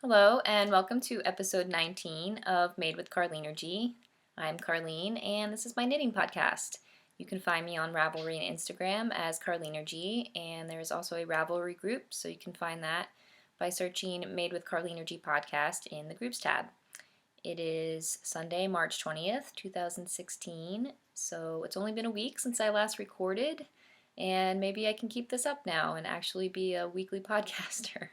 Hello, and welcome to episode 19 of Made with Carleanergy. I'm Carlene, and this is my knitting podcast. You can find me on Ravelry and Instagram as Carleanergy, and there's also a Ravelry group, so you can find that by searching Made with Carleanergy podcast in the groups tab. It is Sunday, March 20th, 2016, so it's only been a week since I last recorded, and maybe I can keep this up now and actually be a weekly podcaster.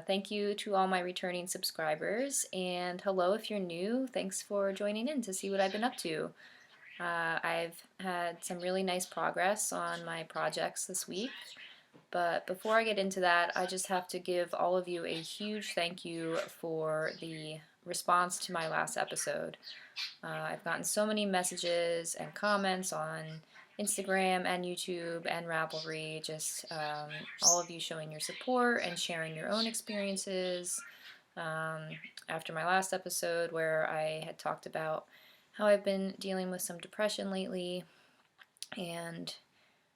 Thank you to all my returning subscribers, and hello if you're new. Thanks for joining in to see what I've been up to. I've had some really nice progress on my projects this week, but before I get into that, I just have to give all of you a huge thank you for the response to my last episode. I've gotten so many messages and comments on Instagram and YouTube and Ravelry, just all of you showing your support and sharing your own experiences. After my last episode where I had talked about how I've been dealing with some depression lately, and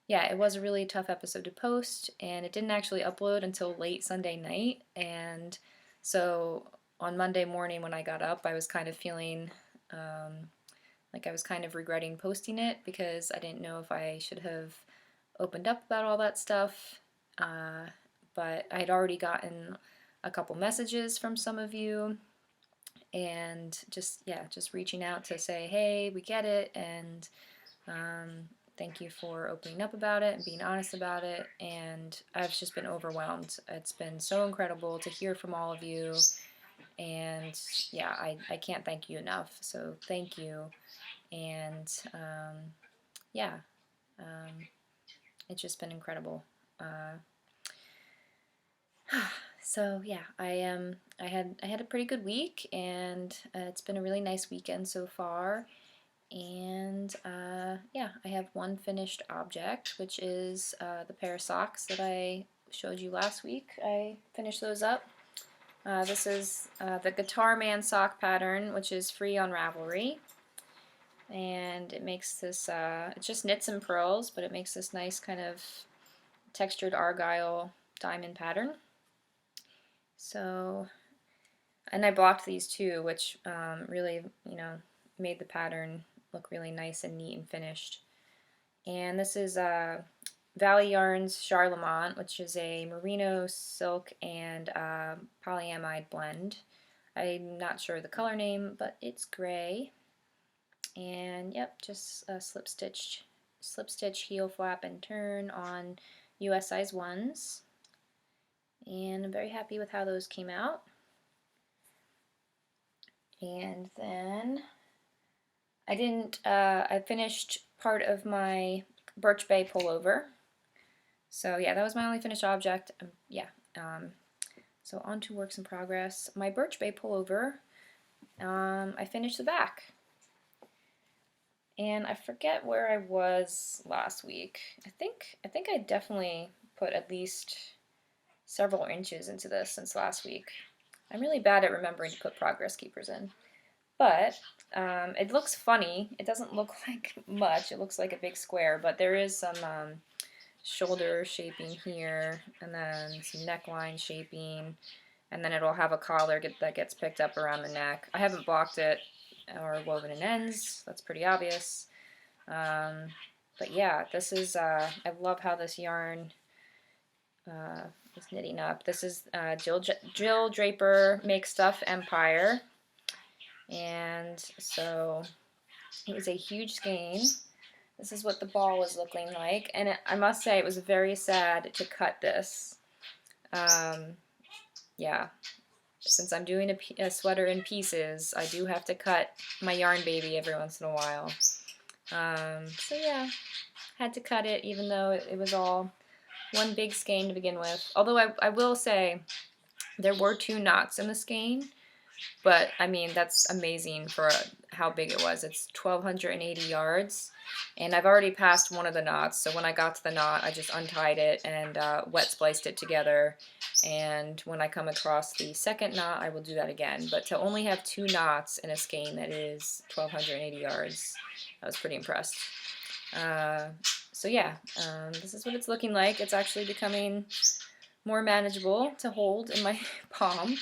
yeah, it was a really tough episode to post, and it didn't actually upload until late Sunday night, and so on Monday morning when I got up, I was kind of feeling like I was kind of regretting posting it because I didn't know if I should have opened up about all that stuff. But I had already gotten a couple messages from some of you, and just reaching out to say, hey, we get it, and thank you for opening up about it and being honest about it. And I've just been overwhelmed. It's been so incredible to hear from all of you, and yeah, I can't thank you enough. So thank you. And yeah, um, it's just been incredible. So yeah, I had a pretty good week, and it's been a really nice weekend so far. And yeah, I have one finished object, which is the pair of socks that I showed you last week. I finished those up. This is the Guitar Man sock pattern, which is free on Ravelry. And it makes this, it's just knits and purls, but it makes this nice kind of textured argyle diamond pattern. So, and I blocked these too, which really, made the pattern look really nice and neat and finished. And this is Valley Yarns Charlemont, which is a merino silk and polyamide blend. I'm not sure the color name, but it's gray. And yep, just a slip stitch heel flap and turn on US size 1s. And I'm very happy with how those came out. And then I finished part of my Birch Bay pullover. So yeah, that was my only finished object. So on to works in progress. My Birch Bay pullover, I finished the back. And I forget where I was last week. I think I definitely put at least several inches into this since last week. I'm really bad at remembering to put progress keepers in. But it looks funny. It doesn't look like much. It looks like a big square, but there is some shoulder shaping here, and then some neckline shaping, and then it'll have a collar that gets picked up around the neck. I haven't blocked it or woven in ends. That's pretty obvious. But yeah, this is, I love how this yarn is knitting up. This is Jill Draper Make Stuff Empire. And so it was a huge skein. This is what the ball was looking like. And I must say, it was very sad to cut this. Yeah. Since I'm doing a sweater in pieces, I do have to cut my yarn baby every once in a while. So yeah, had to cut it even though it was all one big skein to begin with. Although I will say there were 2 knots in the skein, but I mean that's amazing for how big it was. It's 1,280 yards, and I've already passed one of the knots, so when I got to the knot I just untied it and wet spliced it together, and when I come across the second knot I will do that again. But to only have 2 knots in a skein that is 1,280 yards, I was pretty impressed. So yeah, this is what it's looking like. It's actually becoming more manageable to hold in my palm.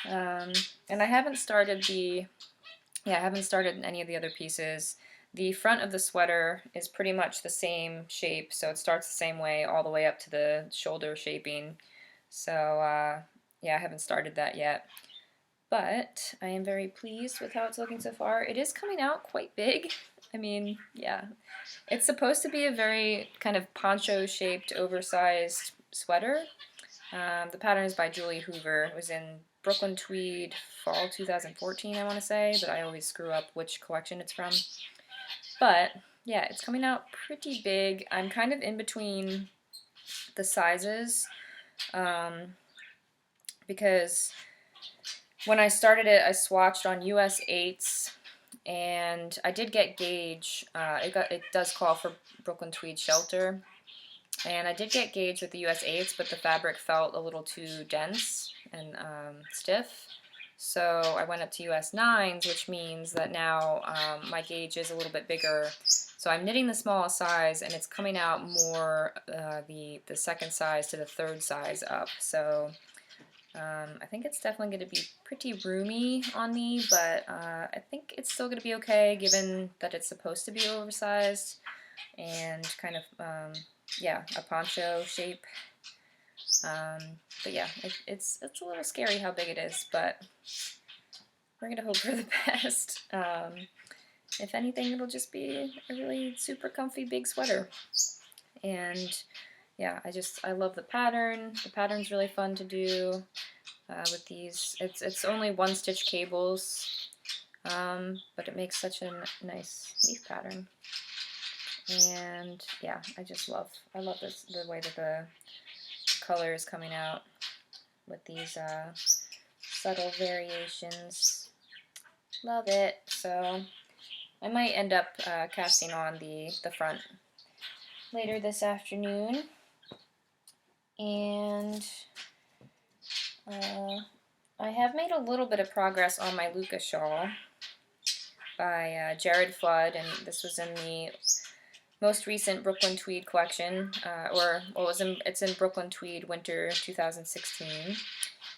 And I haven't started I haven't started any of the other pieces. The front of the sweater is pretty much the same shape, so it starts the same way all the way up to the shoulder shaping. So yeah, I haven't started that yet. But I am very pleased with how it's looking so far. It is coming out quite big. I mean, yeah. It's supposed to be a very kind of poncho-shaped, oversized sweater. The pattern is by Julie Hoover. It was in Brooklyn Tweed fall 2014, I want to say, but I always screw up which collection it's from. But yeah, it's coming out pretty big. I'm kind of in between the sizes because when I started it, I swatched on US 8s, and I did get gauge. It does call for Brooklyn Tweed Shelter, and I did get gauge with the US 8s, but the fabric felt a little too dense and stiff. So I went up to US 9s, which means that now my gauge is a little bit bigger. So I'm knitting the smallest size, and it's coming out more the second size to the third size up. So I think it's definitely going to be pretty roomy on me, but I think it's still going to be okay given that it's supposed to be oversized and kind of, yeah, a poncho shape. But yeah, it's a little scary how big it is, but we're going to hope for the best. If anything, it'll just be a really super comfy big sweater. And yeah, I love the pattern. The pattern's really fun to do. With these, it's only 1-stitch cables, but it makes such a nice leaf pattern. And yeah, I love this, the way that the color is coming out with these subtle variations. Love it. So I might end up casting on the front later this afternoon. And I have made a little bit of progress on my Luca shawl by Jared Flood, and this was in the most recent Brooklyn Tweed collection, it's in Brooklyn Tweed Winter 2016,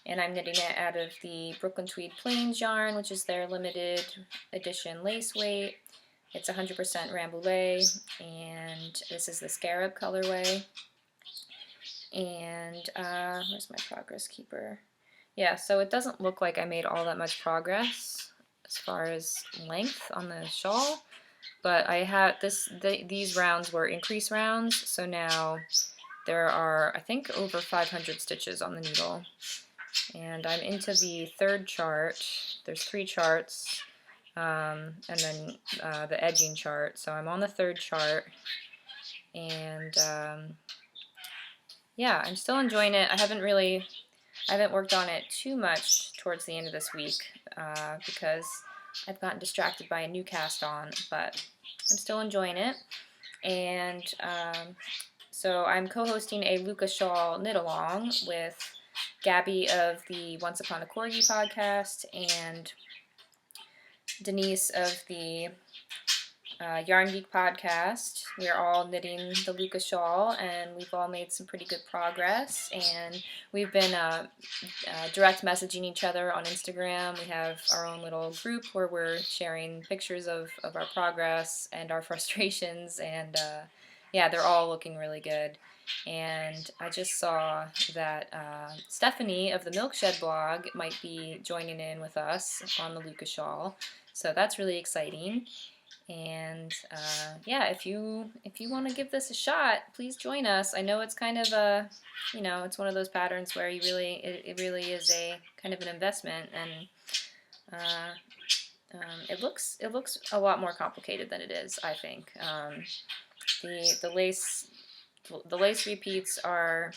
and I'm knitting it out of the Brooklyn Tweed Plains yarn, which is their limited edition lace weight. It's 100% Rambouillet, and this is the Scarab colorway. And where's my progress keeper? Yeah, so it doesn't look like I made all that much progress as far as length on the shawl, but I had these rounds were increase rounds, so now there are, I think, over 500 stitches on the needle. And I'm into the third chart. There's 3 charts, and then the edging chart. So I'm on the third chart, and yeah, I'm still enjoying it. I haven't worked on it too much towards the end of this week because I've gotten distracted by a new cast on, but I'm still enjoying it. And so I'm co-hosting a Luca Shawl knit-along with Gabby of the Once Upon a Corgi podcast and Denise of the Yarn Geek podcast. We are all knitting the Luca shawl, and we've all made some pretty good progress. And we've been direct messaging each other on Instagram. We have our own little group where we're sharing pictures of our progress and our frustrations. And yeah, they're all looking really good. And I just saw that Stephanie of the Milkshed blog might be joining in with us on the Luca shawl. So that's really exciting. And yeah, if you want to give this a shot, please join us. I know it's kind of a, it's one of those patterns where it really is a kind of an investment, and it looks a lot more complicated than it is, I think. The lace repeats are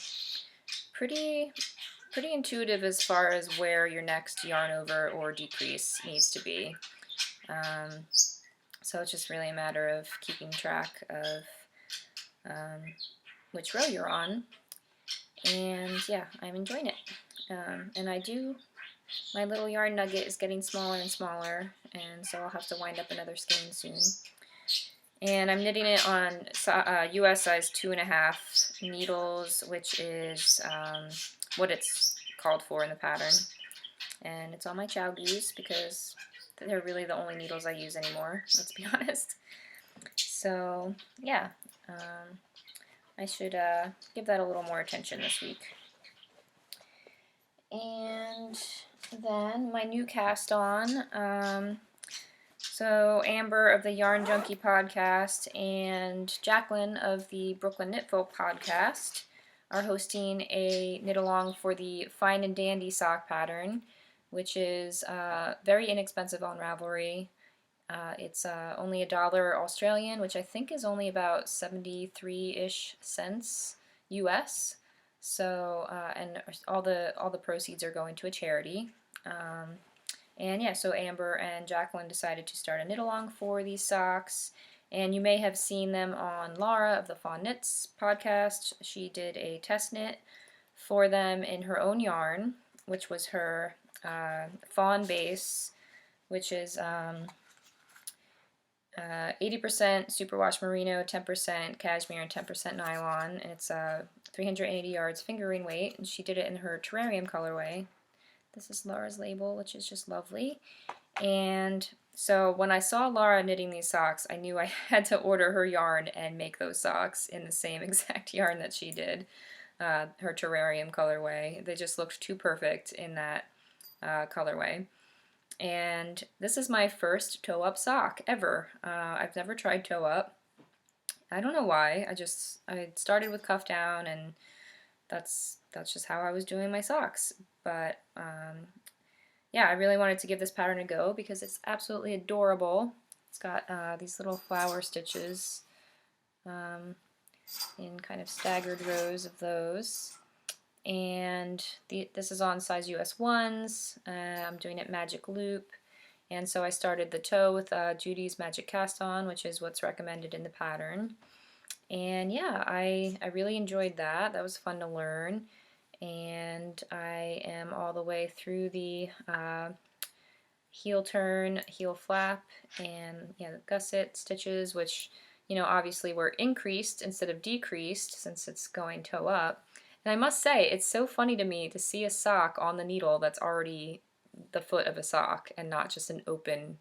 pretty intuitive as far as where your next yarn over or decrease needs to be. So it's just really a matter of keeping track of which row you're on. And yeah, I'm enjoying it. And my little yarn nugget is getting smaller and smaller, and so I'll have to wind up another skein soon. And I'm knitting it on US size 2.5 needles, which is what it's called for in the pattern. And it's on my Chow Goose because they're really the only needles I use anymore, let's be honest. So yeah, I should give that a little more attention this week. And then my new cast on. So Amber of the Yarn Junkie podcast and Jacqueline of the Brooklyn Knit Folk podcast are hosting a knit along for the Fine and Dandy sock pattern, which is very inexpensive on Ravelry. It's only $1 Australian, which I think is only about 73-ish cents US. So and all the proceeds are going to a charity. And yeah, so Amber and Jacqueline decided to start a knit along for these socks. And you may have seen them on Laura of the Fawn Knits podcast. She did a test knit for them in her own yarn, which was her Fawn base, which is 80% superwash merino, 10% cashmere, and 10% nylon. And it's 380 yards fingering weight. And she did it in her terrarium colorway. This is Laura's label, which is just lovely. And so when I saw Laura knitting these socks, I knew I had to order her yarn and make those socks in the same exact yarn that she did, her terrarium colorway. They just looked too perfect in that colorway. And this is my first toe-up sock ever. I've never tried toe-up. I don't know why. I started with cuff down, and that's just how I was doing my socks. But yeah, I really wanted to give this pattern a go because it's absolutely adorable. It's got these little flower stitches in kind of staggered rows of those. And this is on size US 1s. I'm doing it magic loop. And so I started the toe with Judy's Magic Cast On, which is what's recommended in the pattern. And yeah, I really enjoyed that. That was fun to learn. And I am all the way through the heel turn, heel flap, and yeah, the gusset stitches, which, you know, obviously were increased instead of decreased since it's going toe up. And I must say, it's so funny to me to see a sock on the needle that's already the foot of a sock and not just an open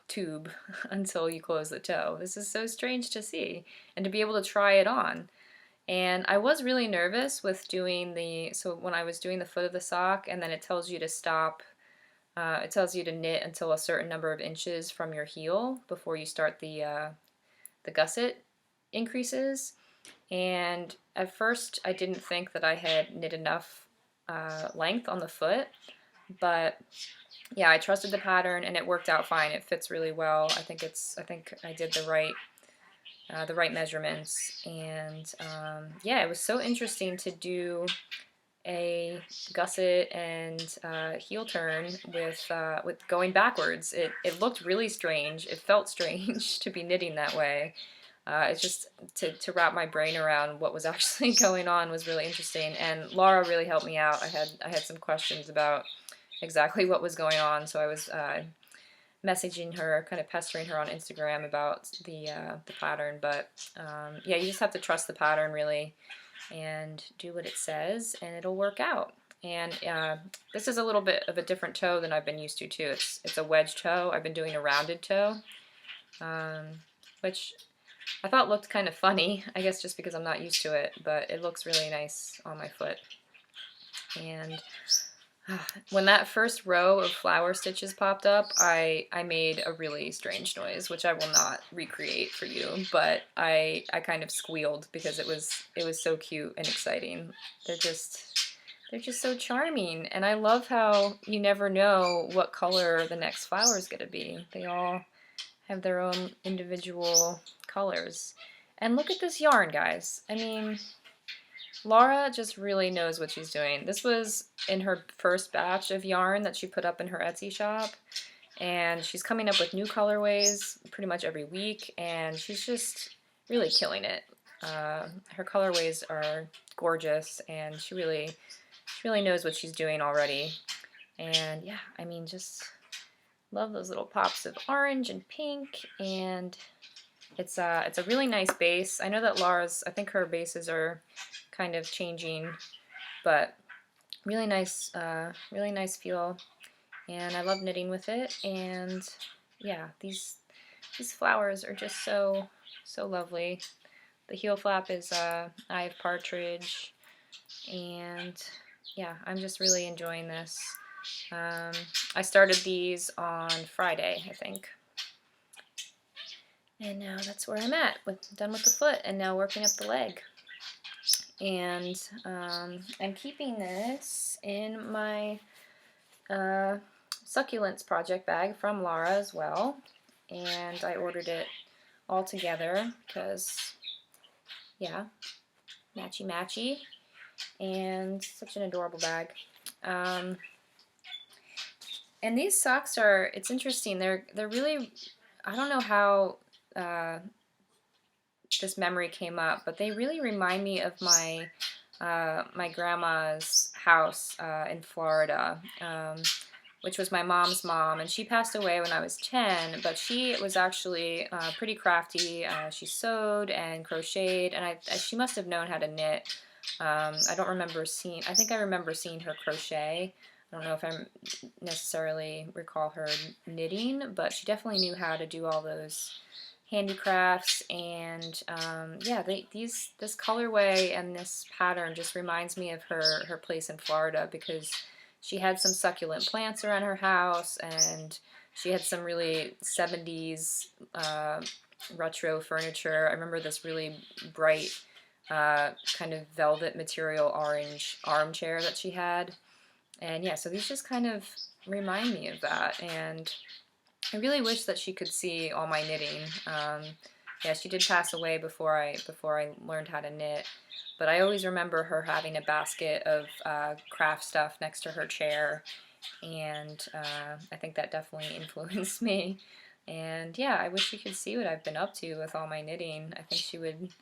tube until you close the toe. This is so strange to see and to be able to try it on. And I was really nervous with doing so when I was doing the foot of the sock, and then it tells you to stop, it tells you to knit until a certain number of inches from your heel before you start the gusset increases. And at first I didn't think that I had knit enough length on the foot, but yeah, I trusted the pattern and it worked out fine. It fits really well. I think I did the right measurements, and yeah, it was so interesting to do a gusset and heel turn with going backwards. It looked really strange. It felt strange to be knitting that way. It's just to wrap my brain around what was actually going on was really interesting, and Laura really helped me out. I had some questions about exactly what was going on, so I was messaging her, kind of pestering her on Instagram about the pattern. But yeah, you just have to trust the pattern really and do what it says, and it'll work out. And this is a little bit of a different toe than I've been used to too. It's a wedge toe. I've been doing a rounded toe, which I thought looked kind of funny, I guess just because I'm not used to it, but it looks really nice on my foot. And when that first row of flower stitches popped up, I made a really strange noise, which I will not recreate for you, but I kind of squealed because it was so cute and exciting. They're just so charming, and I love how you never know what color the next flower is going to be. They all have their own individual colors. And look at this yarn, guys. I mean, Laura just really knows what she's doing. This was in her first batch of yarn that she put up in her Etsy shop, and she's coming up with new colorways pretty much every week, and she's just really killing it. Her colorways are gorgeous, and she really knows what she's doing already. And yeah, I mean, just Love those little pops of orange and pink, and it's a really nice base. I know that Laura's, I think her bases are kind of changing, but really nice feel, and I love knitting with it. And yeah, these flowers are just so lovely. The heel flap is Eye of Partridge, and yeah, I'm just really enjoying this. I started these on Friday, I think. And now that's where I'm at, done with the foot, and now working up the leg. And I'm keeping this in my succulents project bag from Laura as well. And I ordered it all together because, yeah, matchy matchy, and such an adorable bag. And these socks are, it's interesting, they're really, I don't know how this memory came up, but they really remind me of my my grandma's house in Florida, which was my mom's mom, and she passed away when I was 10, but she was actually pretty crafty. She sewed and crocheted, and she must have known how to knit. I don't remember seeing, I think I remember seeing her crochet. I don't know if I necessarily recall her knitting, but she definitely knew how to do all those handicrafts. And yeah, this colorway and this pattern just reminds me of her place in Florida, because she had some succulent plants around her house, and she had some really 70s retro furniture. I remember this really bright kind of velvet material orange armchair that she had. And yeah, so these just kind of remind me of that, and I really wish that she could see all my knitting. Yeah, she did pass away before I learned how to knit, but I always remember her having a basket of craft stuff next to her chair, and I think that definitely influenced me. And yeah, I wish she could see what I've been up to with all my knitting. I think she would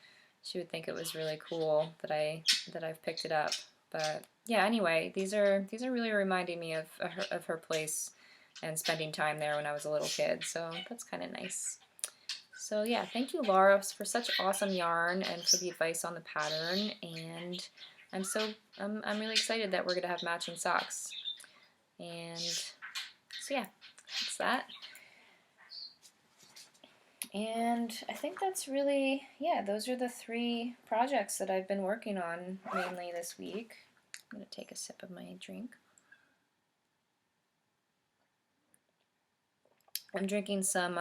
think it was really cool that I've picked it up. But yeah, anyway, these are really reminding me of her place and spending time there when I was a little kid. So that's kind of nice. So yeah, thank you, Laura, for such awesome yarn and for the advice on the pattern. And I'm really excited that we're gonna have matching socks. And so yeah, that's that. And I think that's really, yeah, those are the 3 projects that I've been working on mainly this week. I'm going to take a sip of my drink. I'm drinking some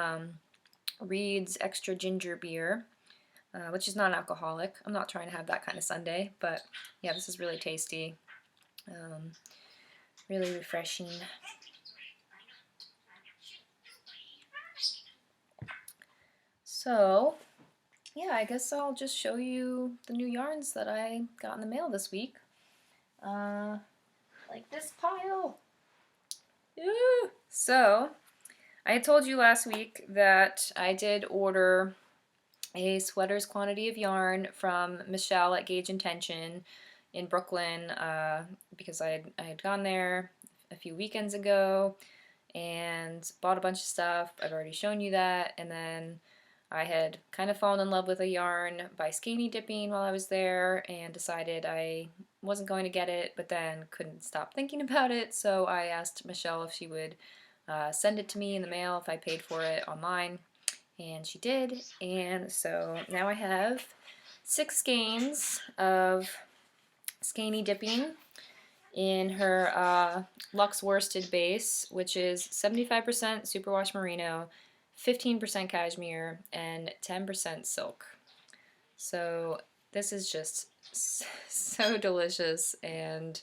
Reed's Extra Ginger Beer, which is non-alcoholic. I'm not trying to have that kind of Sunday, but yeah, this is really tasty, really refreshing. So yeah, I guess I'll just show you the new yarns that I got in the mail this week. Like this pile. Ooh. So, I had told you last week that I did order a sweater's quantity of yarn from Michelle at Gauge Intention in Brooklyn, because I had gone there a few weekends ago and bought a bunch of stuff. I've already shown you that. And then I had kind of fallen in love with a yarn by Skeiny Dipping while I was there, and decided I wasn't going to get it, but then couldn't stop thinking about it. So I asked Michelle if she would send it to me in the mail if I paid for it online, and she did. And so now I have 6 skeins of Skeiny Dipping in her Luxe Worsted base, which is 75% superwash merino, 15% cashmere, and 10% silk. So this is just so delicious, and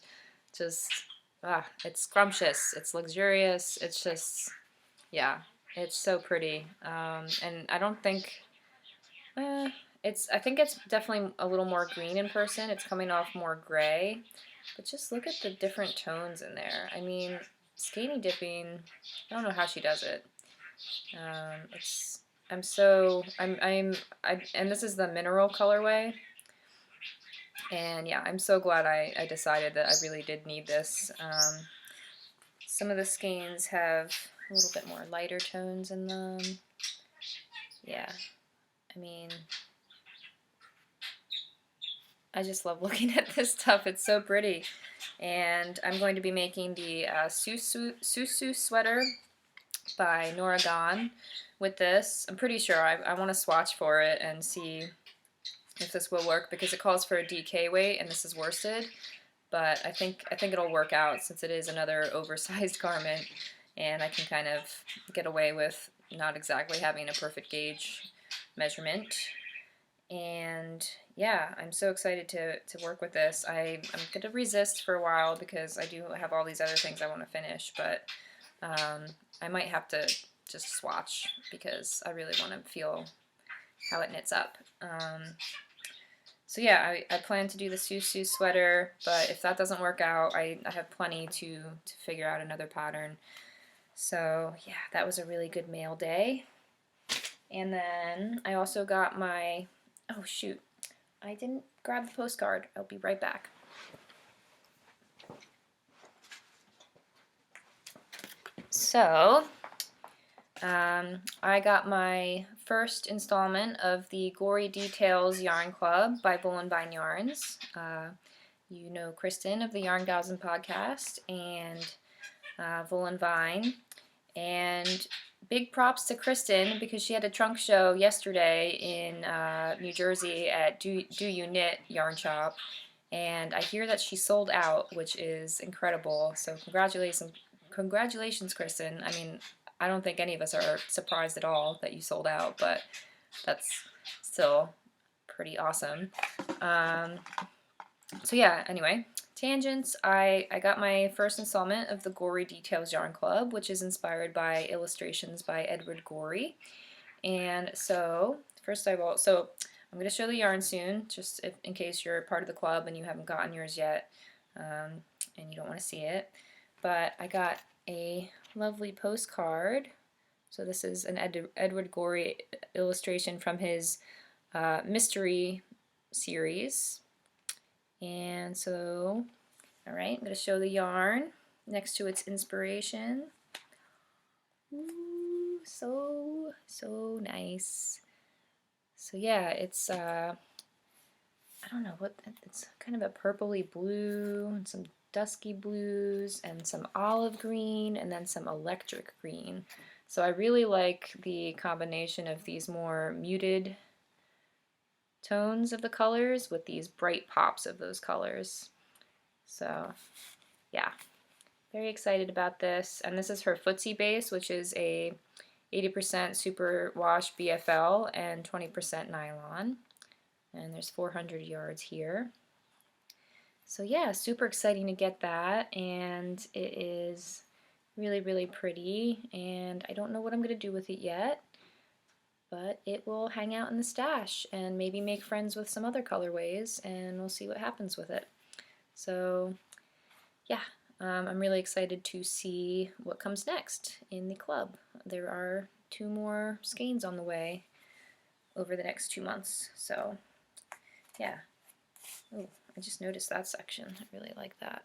just, it's scrumptious, it's luxurious, it's just, yeah, it's so pretty. And I don't think, I think it's definitely a little more green in person. It's coming off more gray, but just look at the different tones in there. I mean, Skeiny Dipping, I don't know how she does it. And this is the mineral colorway. And yeah, I'm so glad I decided that I really did need this. Some of the skeins have a little bit more lighter tones in them. Yeah, I mean, I just love looking at this stuff. It's so pretty. And I'm going to be making the Susu sweater by Nora Gone with this. I'm pretty sure I want to swatch for it and see if this will work, because it calls for a DK weight and this is worsted. But I think it'll work out since it is another oversized garment, and I can kind of get away with not exactly having a perfect gauge measurement. And yeah, I'm so excited to work with this. I'm going to resist for a while because I do have all these other things I want to finish, but I might have to just swatch because I really want to feel how it knits up. So yeah, I plan to do the Susu sweater, but if that doesn't work out, I have plenty to figure out another pattern. So yeah, that was a really good mail day. And then I also got my, oh shoot, I didn't grab the postcard. I'll be right back. So, I got my first installment of the Gory Details Yarn Club by Wool and Vine Yarns. You know Kristen of the Yarn Galsyn podcast and Wool and Vine. And big props to Kristen because she had a trunk show yesterday in New Jersey at Do You Knit Yarn Shop. And I hear that she sold out, which is incredible. So congratulations, Kristen. I mean, I don't think any of us are surprised at all that you sold out, but that's still pretty awesome. So yeah, anyway, tangents. I got my first installment of the Gory Details Yarn Club, which is inspired by illustrations by Edward Gorey. And so, first I will, so I'm going to show the yarn soon, just in case you're part of the club and you haven't gotten yours yet, and you don't want to see it. But I got a lovely postcard. So this is an Edward Gorey illustration from his mystery series. And so, all right, I'm going to show the yarn next to its inspiration. Ooh, so nice. So yeah, it's I don't know what, it's kind of a purpley blue and some dusky blues and some olive green and then some electric green. So I really like the combination of these more muted tones of the colors with these bright pops of those colors. So yeah, very excited about this. And this is her footsie base, which is a 80% superwash BFL and 20% nylon. And there's 400 yards here. So yeah, super exciting to get that, and it is really, really pretty, and I don't know what I'm going to do with it yet, but it will hang out in the stash and maybe make friends with some other colorways, and we'll see what happens with it. So yeah, I'm really excited to see what comes next in the club. There are 2 more skeins on the way over the next 2 months, so yeah. Oh, I just noticed that section. I really like that.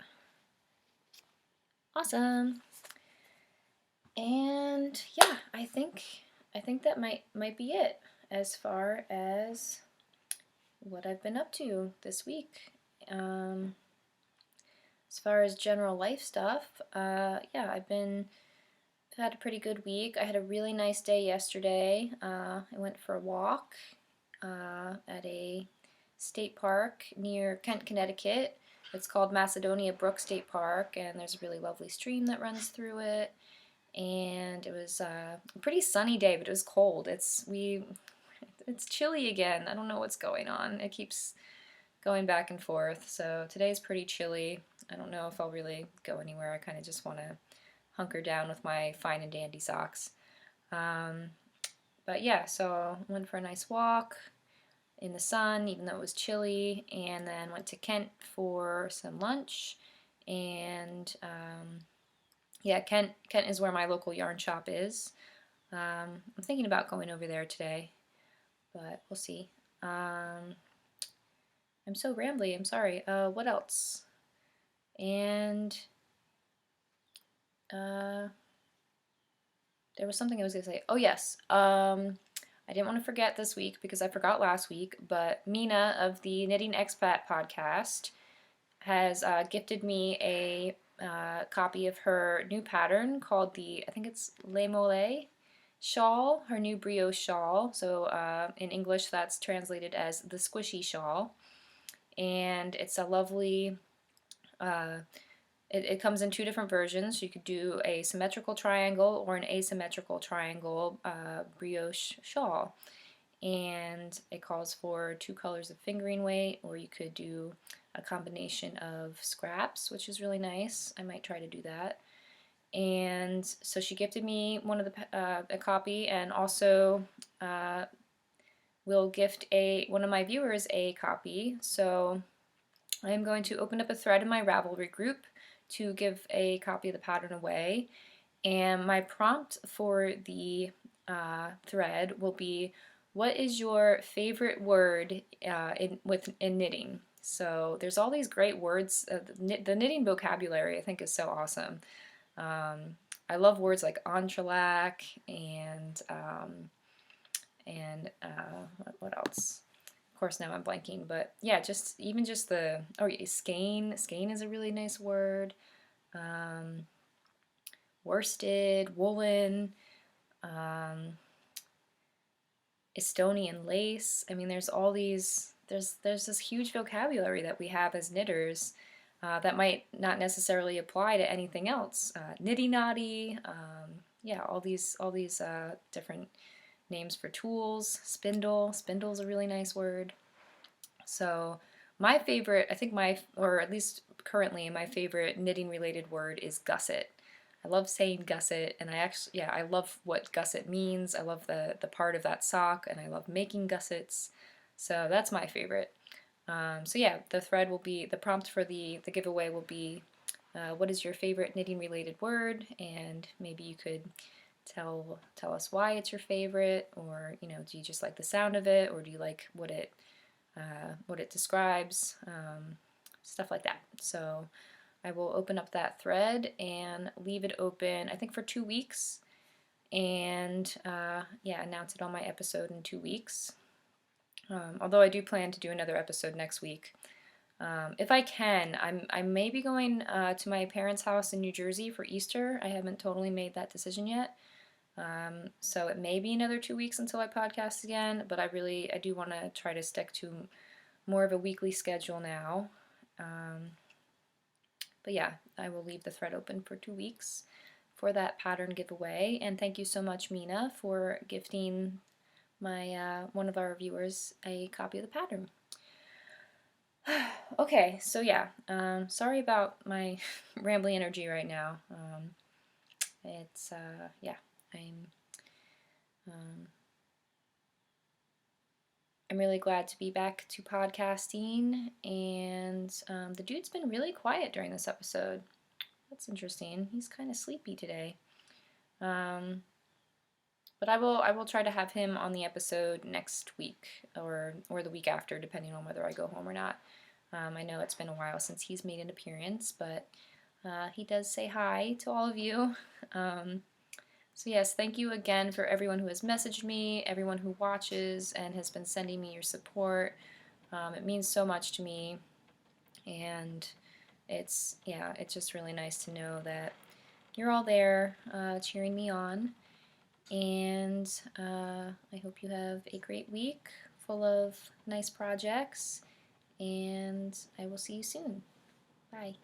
Awesome. And yeah, I think that might be it as far as what I've been up to this week. As far as general life stuff, yeah, I've had a pretty good week. I had a really nice day yesterday. I went for a walk at a state park near Kent, Connecticut. It's called Macedonia Brook State Park, and there's a really lovely stream that runs through it. And it was a pretty sunny day, but it was cold. It's chilly again. I don't know what's going on. It keeps going back and forth. So today's pretty chilly. I don't know if I'll really go anywhere. I kind of just want to hunker down with my fine and dandy socks. But yeah, so went for a nice walk in the sun, even though it was chilly, and then went to Kent for some lunch. And yeah, Kent is where my local yarn shop is. I'm thinking about going over there today, but we'll see. I'm so rambly, I'm sorry. What else? And there was something I was going to say. Oh, yes. I didn't want to forget this week because I forgot last week, but Mina of the Knitting Expat podcast has gifted me a copy of her new pattern called I think it's Le Mollet shawl, her new brioche shawl. So in English, that's translated as the squishy shawl. And it's a lovely, uh, it comes in two different versions. You could do a symmetrical triangle or an asymmetrical triangle brioche shawl. And it calls for 2 colors of fingering weight, or you could do a combination of scraps, which is really nice. I might try to do that. And so she gifted me a copy, and also will gift one of my viewers a copy. So I'm going to open up a thread in my Ravelry group to give a copy of the pattern away. And my prompt for the thread will be, what is your favorite word in knitting? So there's all these great words. The knitting vocabulary, I think, is so awesome. I love words like entrelac and what else? Of course, now I'm blanking, but yeah, even just skein. Skein is a really nice word. Worsted, woolen, Estonian lace. I mean, there's this huge vocabulary that we have as knitters that might not necessarily apply to anything else. Nitty knotty, yeah, all these different names for tools. Spindle. Spindle's a really nice word. So my favorite, or at least currently, my favorite knitting related word is gusset. I love saying gusset, and I love what gusset means. I love the part of that sock, and I love making gussets. So that's my favorite. So yeah, the prompt for the giveaway will be, what is your favorite knitting related word? And maybe you could tell us why it's your favorite, or do you just like the sound of it, or do you like what it describes, stuff like that. So I will open up that thread and leave it open, I think, for 2 weeks, and yeah, announce it on my episode in 2 weeks. Although I do plan to do another episode next week. If I can, I may be going to my parents' house in New Jersey for Easter. I haven't totally made that decision yet. So it may be another 2 weeks until I podcast again, but I do want to try to stick to more of a weekly schedule now. But yeah, I will leave the thread open for 2 weeks for that pattern giveaway. And thank you so much, Mina, for gifting one of our viewers a copy of the pattern. Okay, so yeah, sorry about my rambling energy right now. Yeah, um, I'm really glad to be back to podcasting, and the dude's been really quiet during this episode. That's interesting. He's kind of sleepy today. But I will try to have him on the episode next week or the week after, depending on whether I go home or not. I know it's been a while since he's made an appearance, but he does say hi to all of you. So yes, thank you again for everyone who has messaged me, everyone who watches and has been sending me your support. It means so much to me, and it's just really nice to know that you're all there cheering me on. And I hope you have a great week full of nice projects, and I will see you soon. Bye.